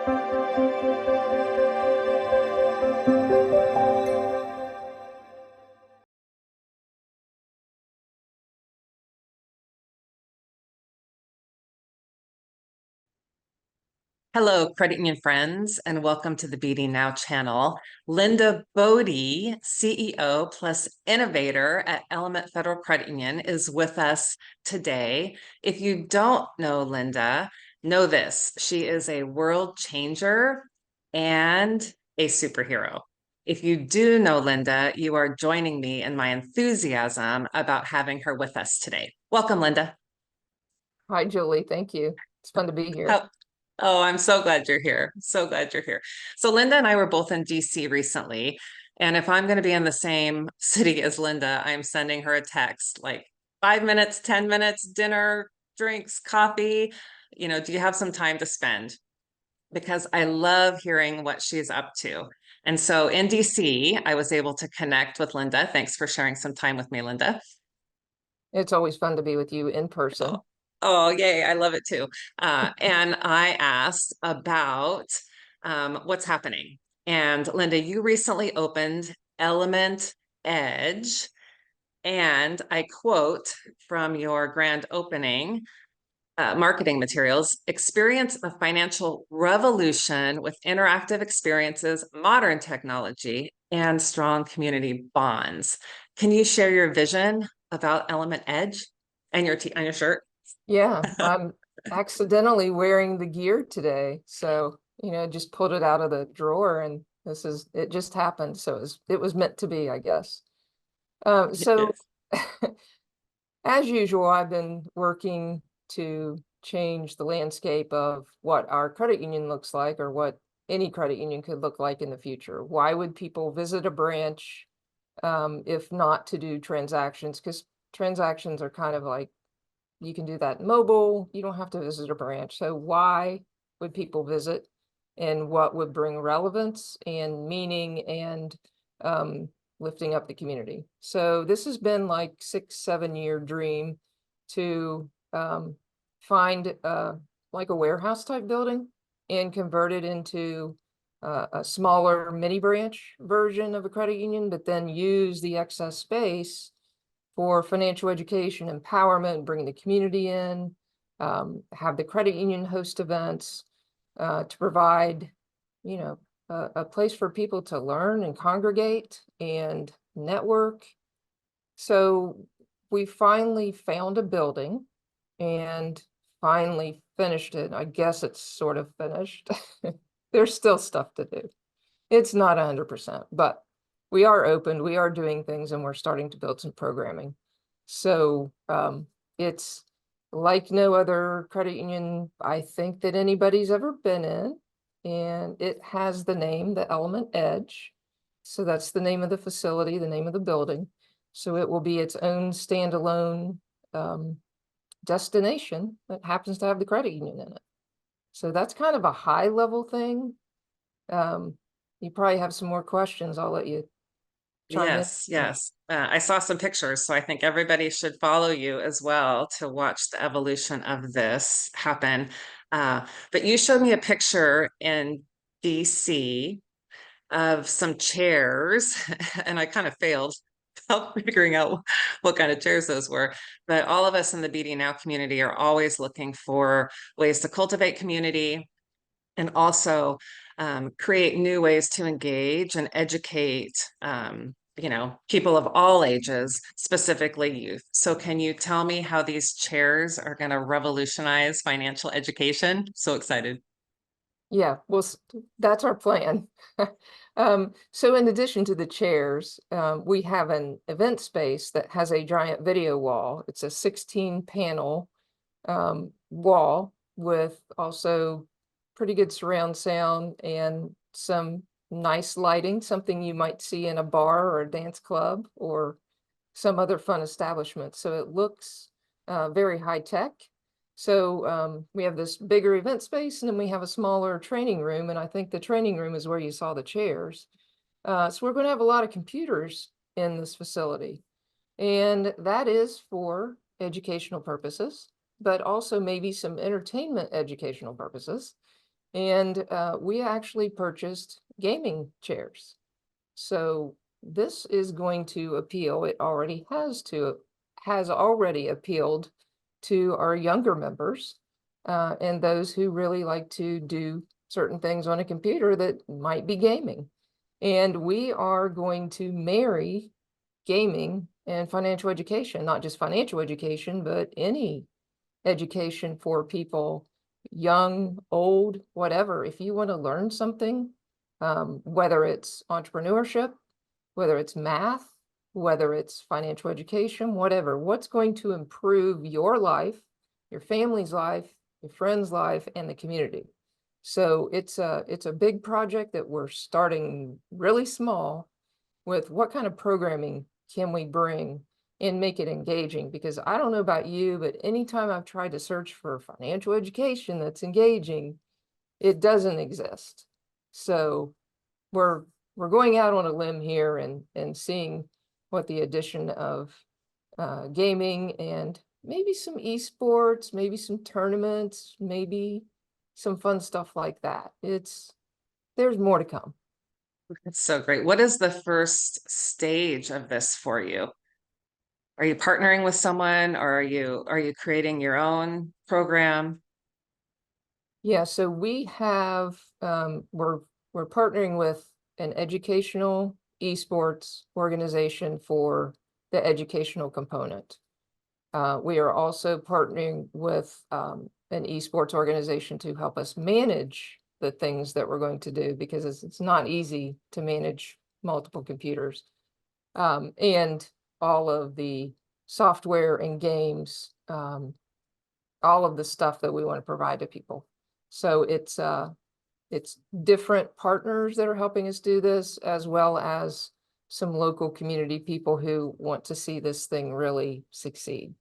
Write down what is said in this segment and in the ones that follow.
Hello, credit union friends, and welcome to the Beating Now channel. Linda Bodie, CEO plus Innovator at Element Federal Credit Union, is with us today. If you don't know Linda, know this: she is a world changer and a superhero. If you do know Linda, you are joining me in my enthusiasm about having her with us today. Welcome, Linda. Hi, Julie. Thank you. It's fun to be here. Oh, I'm so glad you're here. So glad you're here. So Linda and I were both in DC recently. And if I'm going to be in the same city as Linda, I'm sending her a text like 5 minutes, 10 minutes, dinner, drinks, coffee. Do you have some time to spend? Because I love hearing what she's up to. And so in DC, I was able to connect with Linda. Thanks for sharing some time with me, Linda. It's always fun to be with you in person. Oh, yay. I love it too. And I asked about what's happening. And Linda, you recently opened Element Edge. And I quote from your grand opening marketing materials: experience a financial revolution with interactive experiences, modern technology, and strong community bonds. Can you share your vision about Element Edge and on your shirt? Yeah, I'm accidentally wearing the gear today. So, just pulled it out of the drawer and it just happened. So it was meant to be, I guess. So Yes. as usual, I've been working to change the landscape of what our credit union looks like, or what any credit union could look like in the future. Why would people visit a branch if not to do transactions? Because transactions are kind of like, you can do that mobile, you don't have to visit a branch. So why would people visit, and what would bring relevance and meaning and lifting up the community? So this has been like 6-7 year dream to find like a warehouse type building and convert it into a smaller mini branch version of a credit union, but then use the excess space for financial education, empowerment, bring the community in, have the credit union host events to provide, a place for people to learn and congregate and network. So we finally found a building and finally finished it. I guess it's sort of finished. There's still stuff to do. It's not 100%, but we are open, we are doing things, and we're starting to build some programming. So it's like no other credit union I think that anybody's ever been in. And it has the name, the Element Edge. So that's the name of the facility, the name of the building. So it will be its own standalone destination that happens to have the credit union in it. So that's kind of a high level thing. You probably have some more questions. I'll let you chime in. Yes. I saw some pictures, so I think everybody should follow you as well to watch the evolution of this happen. But you showed me a picture in DC of some chairs, and I kind of failed figuring out what kind of chairs those were. But all of us in the BD Now community are always looking for ways to cultivate community and also create new ways to engage and educate people of all ages, specifically youth. So can you tell me how these chairs are going to revolutionize financial education? So excited. Yeah, well, that's our plan. So in addition to the chairs, we have an event space that has a giant video wall. It's a 16 panel wall with also pretty good surround sound and some nice lighting, something you might see in a bar or a dance club or some other fun establishment. So it looks very high tech. So we have this bigger event space, and then we have a smaller training room. And I think the training room is where you saw the chairs. So we're going to have a lot of computers in this facility. And that is for educational purposes, but also maybe some entertainment educational purposes. And we actually purchased gaming chairs. So this is going to appeal. It already has already appealed to our younger members and those who really like to do certain things on a computer that might be gaming. And we are going to marry gaming and financial education, not just financial education, but any education for people, young, old, whatever. If you want to learn something, whether it's entrepreneurship, whether it's math, whether it's financial education, whatever, what's going to improve your life, your family's life, your friend's life, and the community. So it's a big project that we're starting really small with what kind of programming can we bring and make it engaging? Because I don't know about you, but anytime I've tried to search for financial education that's engaging, it doesn't exist. So we're going out on a limb here and seeing what the addition of gaming and maybe some esports, maybe some tournaments, maybe some fun stuff like that. There's more to come. That's so great. What is the first stage of this for you? Are you partnering with someone, or are you creating your own program? Yeah, so we have we're partnering with an educational esports organization for the educational component. We are also partnering with an esports organization to help us manage the things that we're going to do, because it's not easy to manage multiple computers and all of the software and games, all of the stuff that we want to provide to people. So it's different partners that are helping us do this, as well as some local community people who want to see this thing really succeed.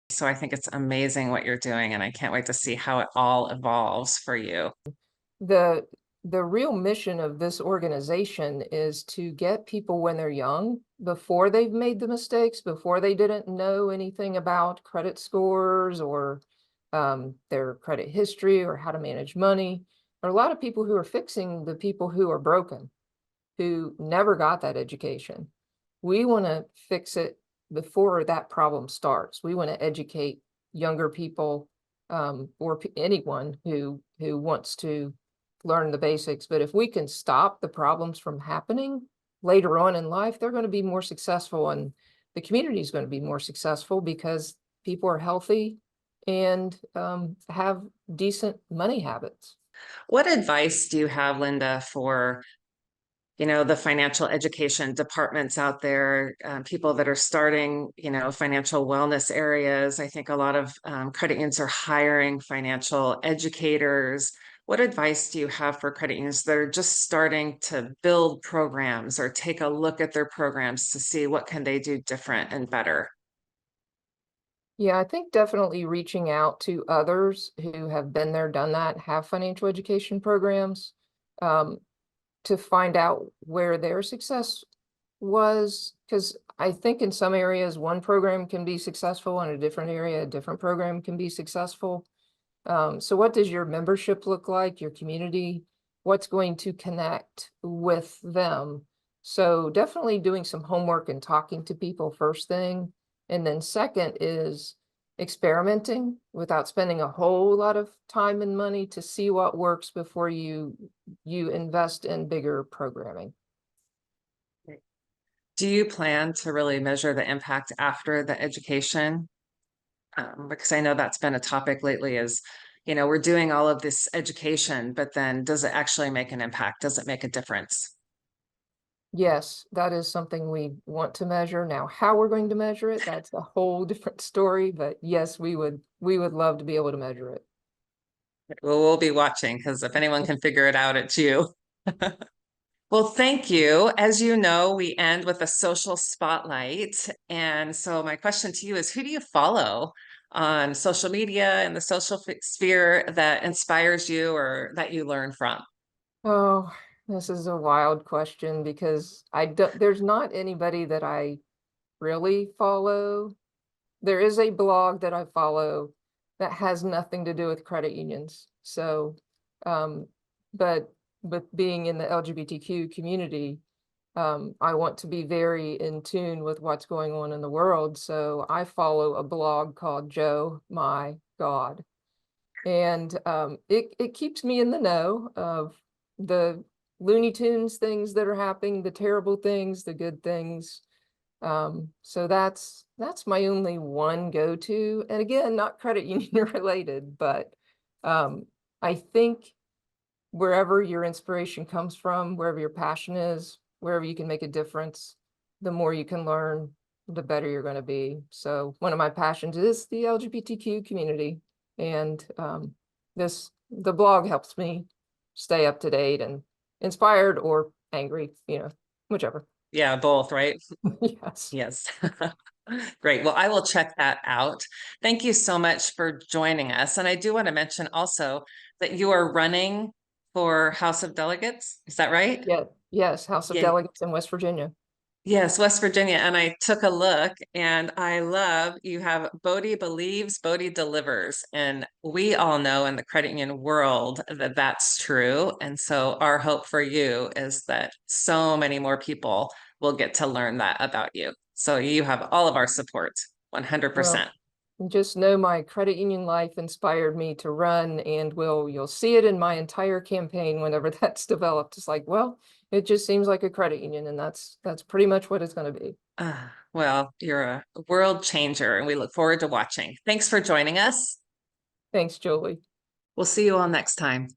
So I think it's amazing what you're doing, and I can't wait to see how it all evolves for you. The the real mission of this organization is to get people when they're young, before they've made the mistakes, before they didn't know anything about credit scores or their credit history or how to manage money. There are a lot of people who are fixing the people who are broken, who never got that education. We want to fix it before that problem starts. We want to educate younger people or anyone who wants to learn the basics. But if we can stop the problems from happening later on in life, they're going to be more successful, and the community is going to be more successful because people are healthy and have decent money habits. What advice do you have, Linda, for the financial education departments out there, people that are starting, financial wellness areas? I think a lot of credit unions are hiring financial educators. What advice do you have for credit unions that are just starting to build programs or take a look at their programs to see what can they do different and better? Yeah, I think definitely reaching out to others who have been there, done that, have financial education programs, um, to find out where their success was. Because I think in some areas, one program can be successful, in a different area, a different program can be successful. So what does your membership look like, your community? What's going to connect with them? So definitely doing some homework and talking to people first thing. And then second is experimenting without spending a whole lot of time and money to see what works before you invest in bigger programming. Do you plan to really measure the impact after the education? Because I know that's been a topic lately is, we're doing all of this education, but then does it actually make an impact? Does it make a difference? Yes, that is something we want to measure. Now, how we're going to measure it, that's a whole different story, but yes, we would love to be able to measure it. Well, we'll be watching, because if anyone can figure it out, it's you. Well, thank you. As you know, we end with a social spotlight. And so my question to you is, who do you follow on social media and the social sphere that inspires you or that you learn from? Oh, this is a wild question because there's not anybody that I really follow. There is a blog that I follow that has nothing to do with credit unions. So Um, but with being in the LGBTQ community, I want to be very in tune with what's going on in the world. So I follow a blog called Joe My God. And it keeps me in the know of the Looney Tunes things that are happening, the terrible things, the good things. So that's my only one go-to. And again, not credit union related, but I think wherever your inspiration comes from, wherever your passion is, wherever you can make a difference, the more you can learn, the better you're going to be. So one of my passions is the LGBTQ community, and the blog helps me stay up to date and inspired or angry, whichever. Yeah, both, right? Yes. Yes. Great. Well, I will check that out. Thank you so much for joining us. And I do want to mention also that you are running for House of Delegates. Is that right? Yeah. Yes. House of Yeah. Delegates in West Virginia. Yes, West Virginia. And I took a look and I love you have Bodie believes, Bodie delivers. And we all know in the credit union world that that's true. And so our hope for you is that so many more people will get to learn that about you. So you have all of our support, Well, 100%. just know my credit union life inspired me to run, and you'll see it in my entire campaign whenever that's developed. It's like, well, it just seems like a credit union, and that's pretty much what it's going to be. Well, you're a world changer and we look forward to watching. Thanks for joining us. Thanks, Julie. We'll see you all next time.